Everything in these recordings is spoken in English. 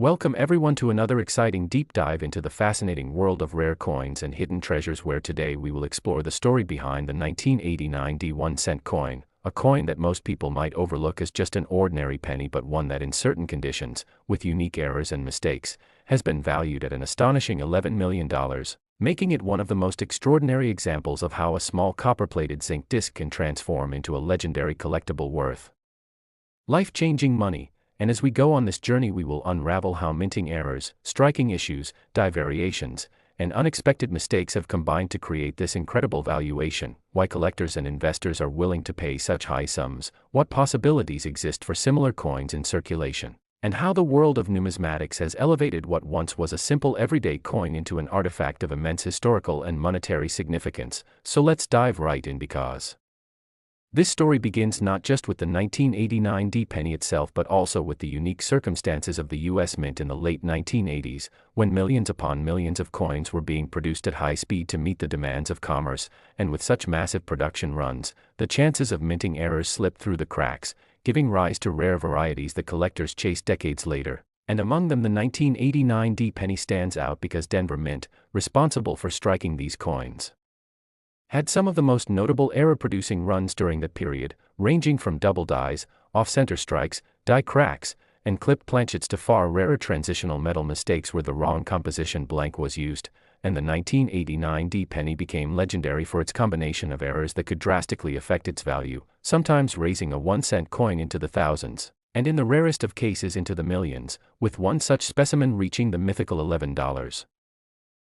Welcome everyone to another exciting deep dive into the fascinating world of rare coins and hidden treasures, where today we will explore the story behind the 1989 D1 cent coin, a coin that most people might overlook as just an ordinary penny, but one that in certain conditions, with unique errors and mistakes, has been valued at an astonishing $11 million, making it one of the most extraordinary examples of how a small copper-plated zinc disc can transform into a legendary collectible worth life-changing money. And as we go on this journey, we will unravel how minting errors, striking issues, die variations, and unexpected mistakes have combined to create this incredible valuation, why collectors and investors are willing to pay such high sums, what possibilities exist for similar coins in circulation, and how the world of numismatics has elevated what once was a simple everyday coin into an artifact of immense historical and monetary significance. So let's dive right in, because this story begins not just with the 1989 D-penny itself, but also with the unique circumstances of the US Mint in the late 1980s, when millions upon millions of coins were being produced at high speed to meet the demands of commerce, and with such massive production runs, the chances of minting errors slipped through the cracks, giving rise to rare varieties that collectors chased decades later. And among them, the 1989 D-penny stands out because Denver Mint, responsible for striking these coins, had some of the most notable error-producing runs during that period, ranging from double dies, off-center strikes, die cracks, and clipped planchets to far rarer transitional metal mistakes where the wrong composition blank was used, and the 1989 D-penny became legendary for its combination of errors that could drastically affect its value, sometimes raising a 1-cent coin into the thousands, and in the rarest of cases into the millions, with one such specimen reaching the mythical $11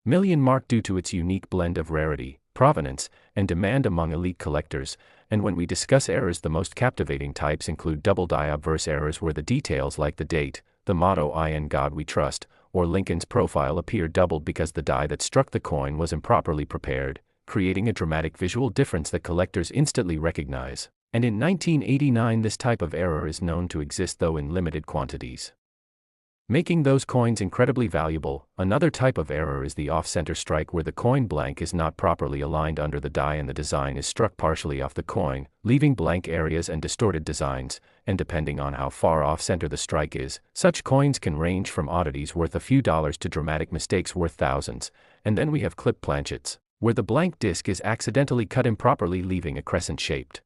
million mark due to its unique blend of rarity, provenance, and demand among elite collectors. And when we discuss errors, the most captivating types include double die obverse errors, where the details like the date, the motto "I in God We Trust," or Lincoln's profile appear doubled because the die that struck the coin was improperly prepared, creating a dramatic visual difference that collectors instantly recognize. And in 1989, this type of error is known to exist, though in limited quantities, making those coins incredibly valuable. Another type of error is the off-center strike, where the coin blank is not properly aligned under the die and the design is struck partially off the coin, leaving blank areas and distorted designs. And depending on how far off-center the strike is, such coins can range from oddities worth a few dollars to dramatic mistakes worth thousands. And then we have clipped planchets, where the blank disc is accidentally cut improperly, leaving a crescent-shaped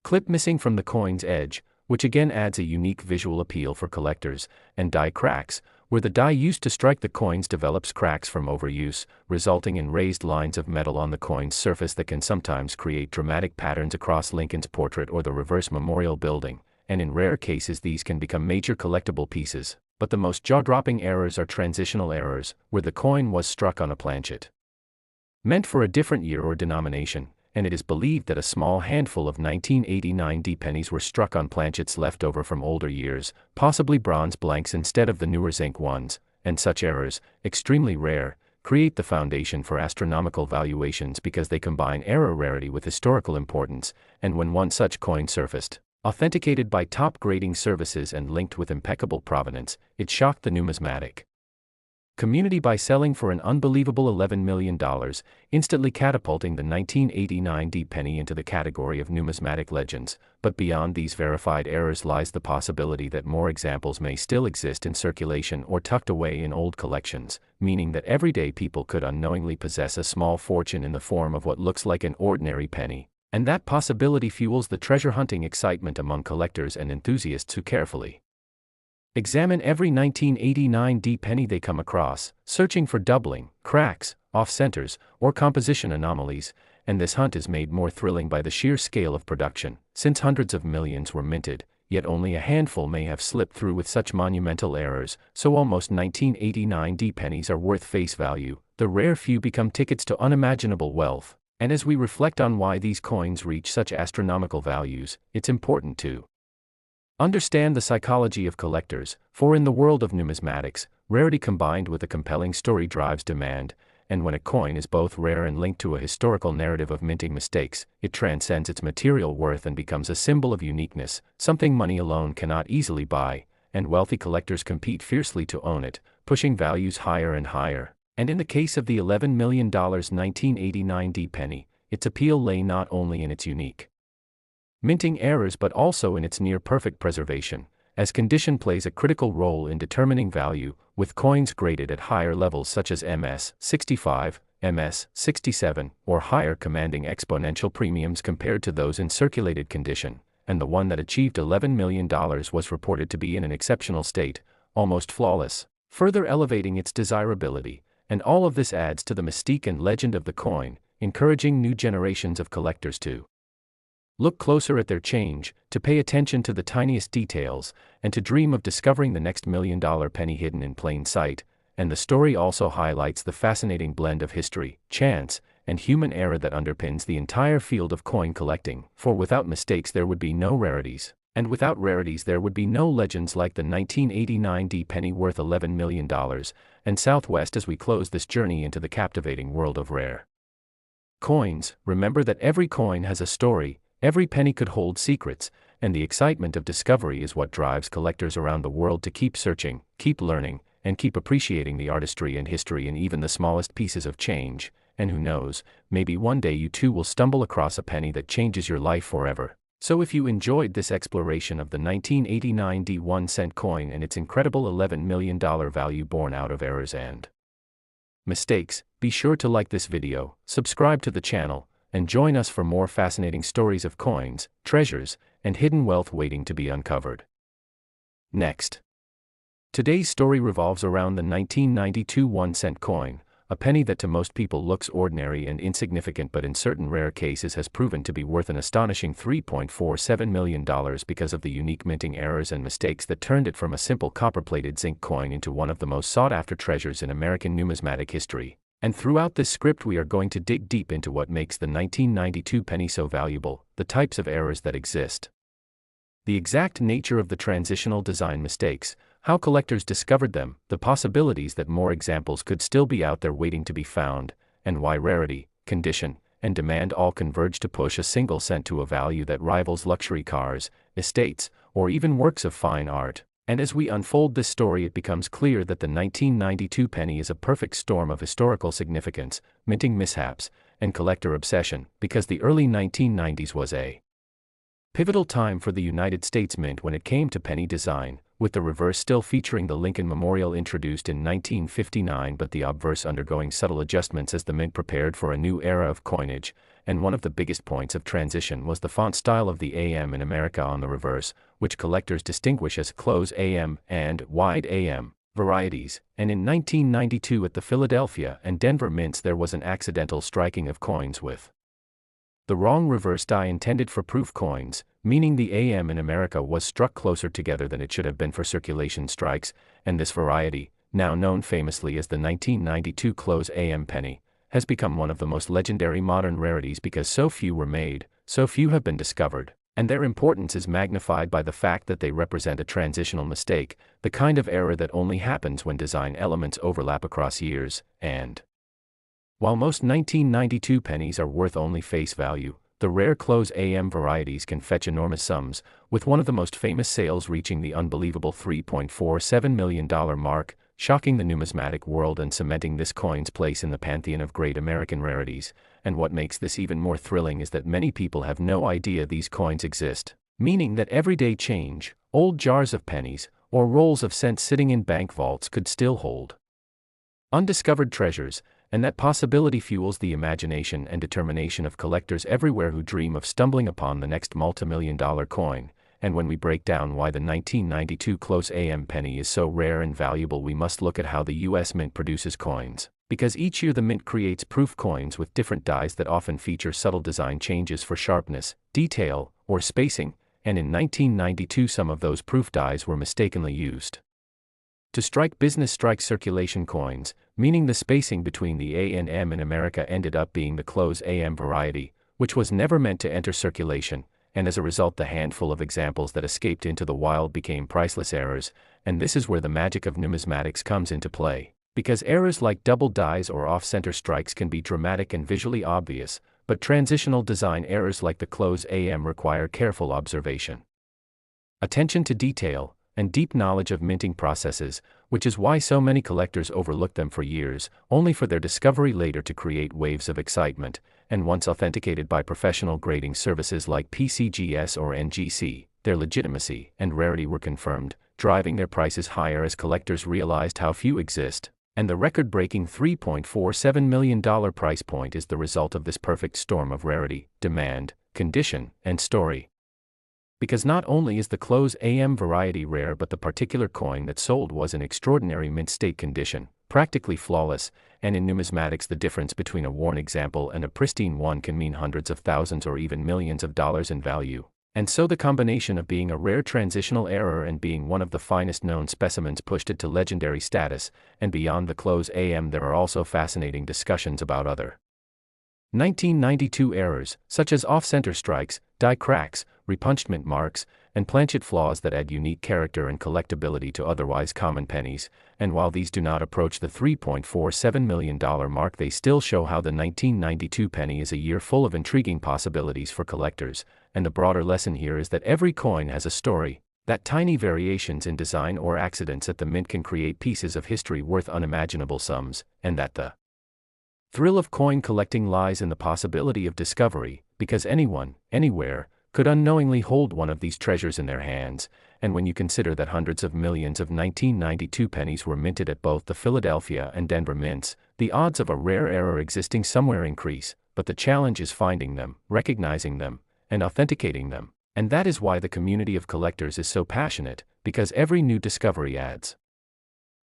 clip missing from the coin's edge, which again adds a unique visual appeal for collectors. And die cracks, where the die used to strike the coins develops cracks from overuse, resulting in raised lines of metal on the coin's surface that can sometimes create dramatic patterns across Lincoln's portrait or the reverse memorial building. And in rare cases, these can become major collectible pieces. But the most jaw-dropping errors are transitional errors, where the coin was struck on a planchet meant for a different year or denomination, and it is believed that a small handful of 1989 D-pennies were struck on planchets left over from older years, possibly bronze blanks instead of the newer zinc ones. And such errors, extremely rare, create the foundation for astronomical valuations because they combine error rarity with historical importance. And when one such coin surfaced, authenticated by top grading services and linked with impeccable provenance, it shocked the numismatic community by selling for an unbelievable $11 million, instantly catapulting the 1989 D-penny into the category of numismatic legends. But beyond these verified errors lies the possibility that more examples may still exist in circulation or tucked away in old collections, meaning that everyday people could unknowingly possess a small fortune in the form of what looks like an ordinary penny. And that possibility fuels the treasure hunting excitement among collectors and enthusiasts who carefully examine every 1989 D-penny they come across, searching for doubling, cracks, off-centers, or composition anomalies. And this hunt is made more thrilling by the sheer scale of production. Since hundreds of millions were minted, yet only a handful may have slipped through with such monumental errors, so almost 1989 D-pennies are worth face value. The rare few become tickets to unimaginable wealth. And as we reflect on why these coins reach such astronomical values, it's important to understand the psychology of collectors, for in the world of numismatics, rarity combined with a compelling story drives demand. And when a coin is both rare and linked to a historical narrative of minting mistakes, it transcends its material worth and becomes a symbol of uniqueness, something money alone cannot easily buy. And wealthy collectors compete fiercely to own it, pushing values higher and higher. And in the case of the $11 million 1989 D-penny, its appeal lay not only in its unique minting errors but also in its near-perfect preservation. as condition plays a critical role in determining value, with coins graded at higher levels such as MS 65, MS 67, or higher commanding exponential premiums compared to those in circulated condition, and the one that achieved $11 million was reported to be in an exceptional state, almost flawless, further elevating its desirability. And all of this adds to the mystique and legend of the coin, encouraging new generations of collectors to look closer at their change, to pay attention to the tiniest details, and to dream of discovering the next $1 million penny hidden in plain sight. And the story also highlights the fascinating blend of history, chance, and human error that underpins the entire field of coin collecting, for without mistakes there would be no rarities, and without rarities there would be no legends like the 1989 D penny worth $11 million, and Southwest. As we close this journey into the captivating world of rare coins, remember that every coin has a story, every penny could hold secrets, and the excitement of discovery is what drives collectors around the world to keep searching, keep learning, and keep appreciating the artistry and history in even the smallest pieces of change. And who knows, maybe one day you too will stumble across a penny that changes your life forever. So if you enjoyed this exploration of the 1989 D 1-cent coin and its incredible $11 million value born out of errors and mistakes, be sure to like this video, subscribe to the channel, and join us for more fascinating stories of coins, treasures, and hidden wealth waiting to be uncovered. Next. Today's story revolves around the 1992 1-cent coin, a penny that to most people looks ordinary and insignificant but in certain rare cases has proven to be worth an astonishing $3.47 million because of the unique minting errors and mistakes that turned it from a simple copper-plated zinc coin into one of the most sought-after treasures in American numismatic history. And throughout this script we are going to dig deep into what makes the 1992 penny so valuable, the types of errors that exist, the exact nature of the transitional design mistakes, how collectors discovered them, the possibilities that more examples could still be out there waiting to be found, and why rarity, condition, and demand all converge to push a single cent to a value that rivals luxury cars, estates, or even works of fine art. And as we unfold this story it becomes clear that the 1992 penny is a perfect storm of historical significance, minting mishaps, and collector obsession, because the early 1990s was a pivotal time for the United States Mint when it came to penny design, with the reverse still featuring the Lincoln Memorial introduced in 1959 but the obverse undergoing subtle adjustments as the Mint prepared for a new era of coinage. And one of the biggest points of transition was the font style of the AM in America on the reverse, which collectors distinguish as close AM and wide AM varieties. And in 1992 at the Philadelphia and Denver mints there was an accidental striking of coins with the wrong reverse die intended for proof coins, meaning the AM in America was struck closer together than it should have been for circulation strikes, and this variety, now known famously as the 1992 close AM penny, has become one of the most legendary modern rarities because so few were made, so few have been discovered, and their importance is magnified by the fact that they represent a transitional mistake, the kind of error that only happens when design elements overlap across years. And while most 1992 pennies are worth only face value, the rare close AM varieties can fetch enormous sums, with one of the most famous sales reaching the unbelievable $3.47 million mark, shocking the numismatic world and cementing this coin's place in the pantheon of great American rarities. And what makes this even more thrilling is that many people have no idea these coins exist, meaning that everyday change, old jars of pennies, or rolls of cents sitting in bank vaults could still hold undiscovered treasures, and that possibility fuels the imagination and determination of collectors everywhere who dream of stumbling upon the next multi-million-dollar coin. And when we break down why the 1992 close AM penny is so rare and valuable, we must look at how the US Mint produces coins, because each year the Mint creates proof coins with different dies that often feature subtle design changes for sharpness, detail, or spacing, and in 1992 some of those proof dies were mistakenly used to strike business strike circulation coins, meaning the spacing between the A and M in America ended up being the close AM variety, which was never meant to enter circulation, and as a result the handful of examples that escaped into the wild became priceless errors. And this is where the magic of numismatics comes into play, because errors like double dies or off-center strikes can be dramatic and visually obvious, but transitional design errors like the close AM require careful observation, attention to detail, and deep knowledge of minting processes, which is why so many collectors overlook them for years, only for their discovery later to create waves of excitement. And once authenticated by professional grading services like PCGS or NGC, their legitimacy and rarity were confirmed, driving their prices higher as collectors realized how few exist. And the record-breaking $3.47 million price point is the result of this perfect storm of rarity, demand, condition, and story. Because not only is the close AM variety rare, but the particular coin that sold was in extraordinary mint state condition, practically flawless, and in numismatics the difference between a worn example and a pristine one can mean hundreds of thousands or even millions of dollars in value. And so the combination of being a rare transitional error and being one of the finest known specimens pushed it to legendary status, and beyond the close AM there are also fascinating discussions about other 1992 errors, such as off-center strikes, die cracks, repunched mint marks, and planchet flaws that add unique character and collectability to otherwise common pennies, and while these do not approach the $3.47 million mark, they still show how the 1992 penny is a year full of intriguing possibilities for collectors, and the broader lesson here is that every coin has a story, that tiny variations in design or accidents at the mint can create pieces of history worth unimaginable sums, and that the thrill of coin collecting lies in the possibility of discovery, because anyone, anywhere, could unknowingly hold one of these treasures in their hands, and when you consider that hundreds of millions of 1992 pennies were minted at both the Philadelphia and Denver mints, the odds of a rare error existing somewhere increase, but the challenge is finding them, recognizing them, and authenticating them, and that is why the community of collectors is so passionate, because every new discovery adds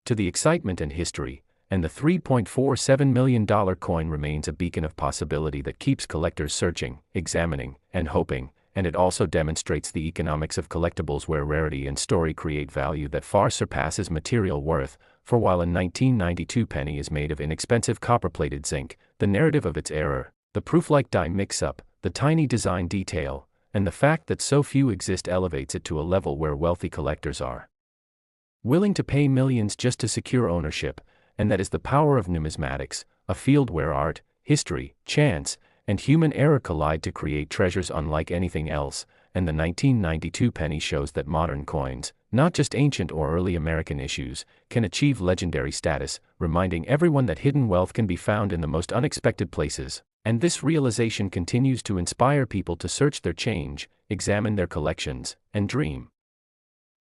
to the excitement and history, and the $3.47 million coin remains a beacon of possibility that keeps collectors searching, examining, and hoping, and it also demonstrates the economics of collectibles where rarity and story create value that far surpasses material worth, for while a 1992 penny is made of inexpensive copper-plated zinc, the narrative of its error, the proof-like die mix-up, the tiny design detail, and the fact that so few exist elevates it to a level where wealthy collectors are willing to pay millions just to secure ownership, and that is the power of numismatics, a field where art, history, chance, and human error collide to create treasures unlike anything else, and the 1992 penny shows that modern coins, not just ancient or early American issues, can achieve legendary status, reminding everyone that hidden wealth can be found in the most unexpected places, and this realization continues to inspire people to search their change, examine their collections, and dream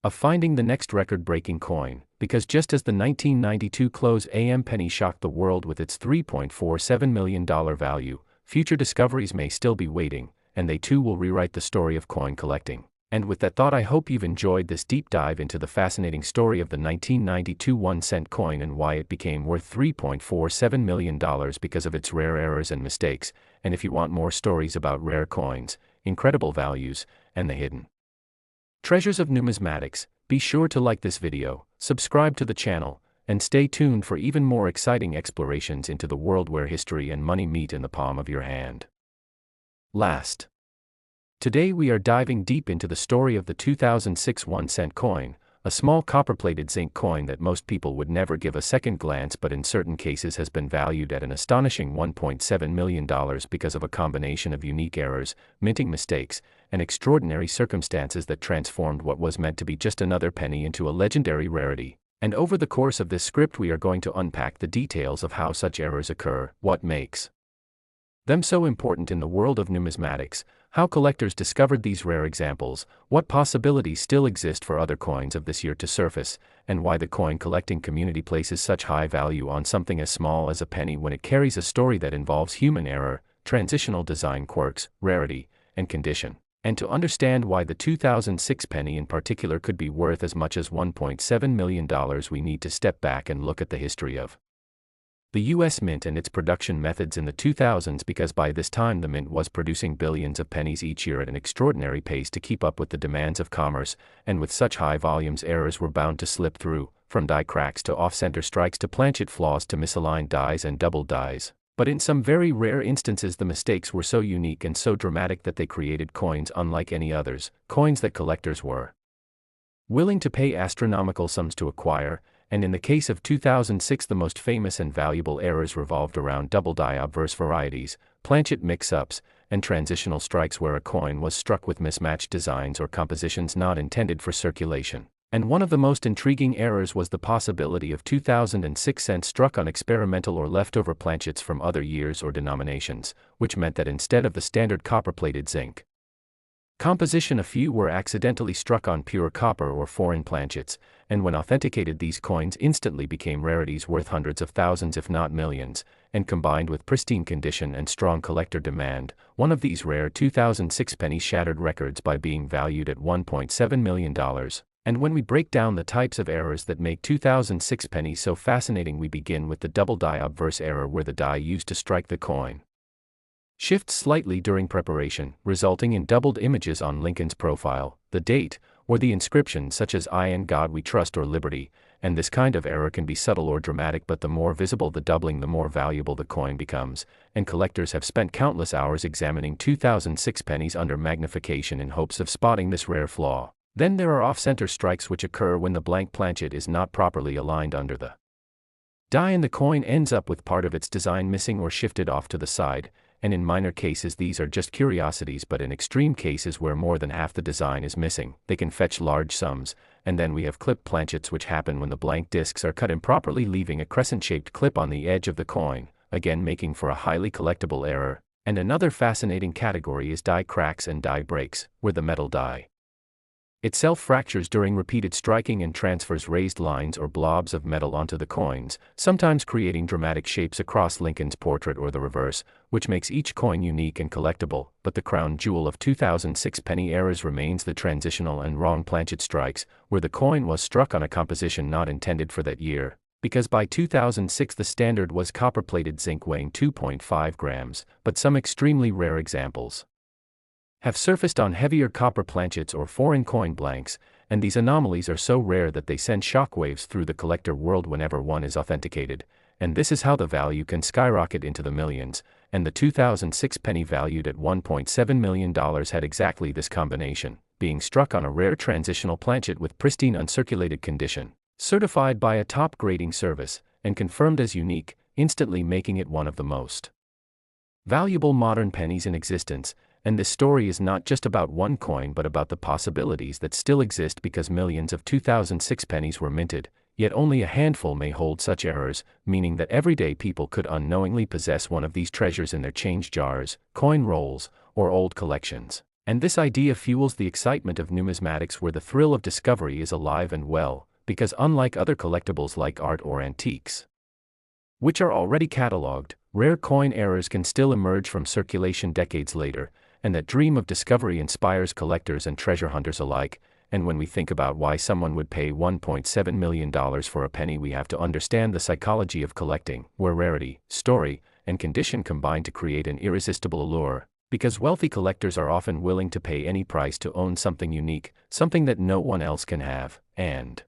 of finding the next record-breaking coin, because just as the 1992 close AM penny shocked the world with its $3.47 million value, future discoveries may still be waiting, and they too will rewrite the story of coin collecting. And with that thought, I hope you've enjoyed this deep dive into the fascinating story of the 1992 1-cent coin and why it became worth $3.47 million because of its rare errors and mistakes. And if you want more stories about rare coins, incredible values, and the hidden treasures of numismatics, be sure to like this video, subscribe to the channel, and stay tuned for even more exciting explorations into the world where history and money meet in the palm of your hand. Today we are diving deep into the story of the 2006 1-cent coin, a small copper-plated zinc coin that most people would never give a second glance but in certain cases has been valued at an astonishing $1.7 million because of a combination of unique errors, minting mistakes, and extraordinary circumstances that transformed what was meant to be just another penny into a legendary rarity. And over the course of this script we are going to unpack the details of how such errors occur, what makes them so important in the world of numismatics, how collectors discovered these rare examples, what possibilities still exist for other coins of this year to surface, and why the coin collecting community places such high value on something as small as a penny when it carries a story that involves human error, transitional design quirks, rarity, and condition. And to understand why the 2006 penny in particular could be worth as much as $1.7 million, we need to step back and look at the history of the U.S. Mint and its production methods in the 2000s, because by this time the Mint was producing billions of pennies each year at an extraordinary pace to keep up with the demands of commerce, and with such high volumes errors were bound to slip through, from die cracks to off-center strikes to planchet flaws to misaligned dies and double dies. But in some very rare instances the mistakes were so unique and so dramatic that they created coins unlike any others, coins that collectors were willing to pay astronomical sums to acquire, and in the case of 2006 the most famous and valuable errors revolved around double die obverse varieties, planchet mix-ups, and transitional strikes where a coin was struck with mismatched designs or compositions not intended for circulation. And one of the most intriguing errors was the possibility of 2006 cents struck on experimental or leftover planchets from other years or denominations, which meant that instead of the standard copper-plated zinc Composition: a few were accidentally struck on pure copper or foreign planchets, and when authenticated these coins instantly became rarities worth hundreds of thousands if not millions, and combined with pristine condition and strong collector demand, one of these rare 2006 pennies shattered records by being valued at $1.7 million. And when we break down the types of errors that make 2006 pennies so fascinating, we begin with the double die obverse error, where the die used to strike the coin shifts slightly during preparation, resulting in doubled images on Lincoln's profile, the date, or the inscription, such as "I in God We Trust" or "Liberty," and this kind of error can be subtle or dramatic, but the more visible the doubling, the more valuable the coin becomes, and collectors have spent countless hours examining 2006 pennies under magnification in hopes of spotting this rare flaw. Then there are off-center strikes, which occur when the blank planchet is not properly aligned under the die and the coin ends up with part of its design missing or shifted off to the side, and in minor cases these are just curiosities, but in extreme cases where more than half the design is missing, they can fetch large sums. And then we have clip planchets, which happen when the blank discs are cut improperly, leaving a crescent-shaped clip on the edge of the coin, again making for a highly collectible error. And another fascinating category is die cracks and die breaks, where the metal die itself fractures during repeated striking and transfers raised lines or blobs of metal onto the coins, sometimes creating dramatic shapes across Lincoln's portrait or the reverse, which makes each coin unique and collectible. But the crown jewel of 2006 penny errors remains the transitional and wrong planchet strikes, where the coin was struck on a composition not intended for that year, because by 2006 the standard was copper-plated zinc weighing 2.5 grams, but some extremely rare examples have surfaced on heavier copper planchets or foreign coin blanks, and these anomalies are so rare that they send shockwaves through the collector world whenever one is authenticated, and this is how the value can skyrocket into the millions, and the 2006 penny valued at $1.7 million had exactly this combination, being struck on a rare transitional planchet with pristine uncirculated condition, certified by a top grading service, and confirmed as unique, instantly making it one of the most valuable modern pennies in existence. And this story is not just about one coin, but about the possibilities that still exist, because millions of 2006 pennies were minted, yet only a handful may hold such errors, meaning that everyday people could unknowingly possess one of these treasures in their change jars, coin rolls, or old collections. And this idea fuels the excitement of numismatics, where the thrill of discovery is alive and well, because unlike other collectibles like art or antiques, which are already catalogued, rare coin errors can still emerge from circulation decades later, and that dream of discovery inspires collectors and treasure hunters alike. And when we think about why someone would pay $1.7 million for a penny, we have to understand the psychology of collecting, where rarity, story, and condition combine to create an irresistible allure, because wealthy collectors are often willing to pay any price to own something unique, something that no one else can have. And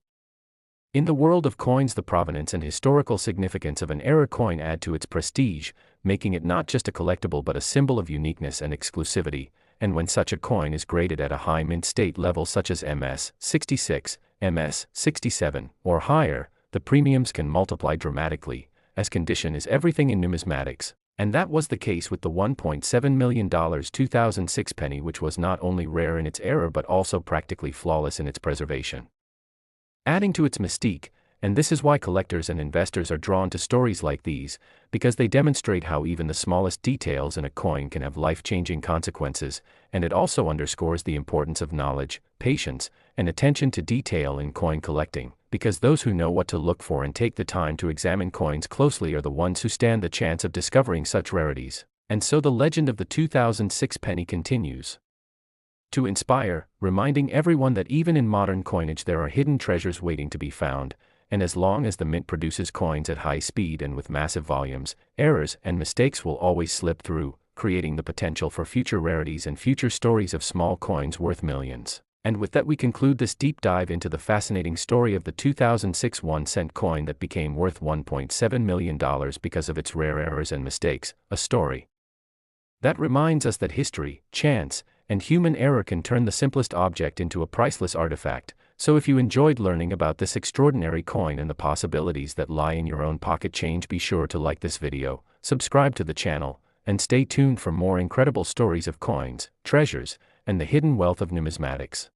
in the world of coins, the provenance and historical significance of an error coin add to its prestige, making it not just a collectible but a symbol of uniqueness and exclusivity. And when such a coin is graded at a high mint state level, such as MS 66, MS 67, or higher, the premiums can multiply dramatically, as condition is everything in numismatics. And that was the case with the $1.7 million 2006 penny, which was not only rare in its error but also practically flawless in its preservation, adding to its mystique. And this is why collectors and investors are drawn to stories like these, because they demonstrate how even the smallest details in a coin can have life-changing consequences, and it also underscores the importance of knowledge, patience, and attention to detail in coin collecting, because those who know what to look for and take the time to examine coins closely are the ones who stand the chance of discovering such rarities. And so the legend of the 2006 penny continues to inspire, reminding everyone that even in modern coinage there are hidden treasures waiting to be found. And as long as the mint produces coins at high speed and with massive volumes, errors and mistakes will always slip through, creating the potential for future rarities and future stories of small coins worth millions. And with that, we conclude this deep dive into the fascinating story of the 2006 1-cent coin that became worth $1.7 million because of its rare errors and mistakes, a story that reminds us that history, chance, and human error can turn the simplest object into a priceless artifact. So if you enjoyed learning about this extraordinary coin and the possibilities that lie in your own pocket change, be sure to like this video, subscribe to the channel, and stay tuned for more incredible stories of coins, treasures, and the hidden wealth of numismatics.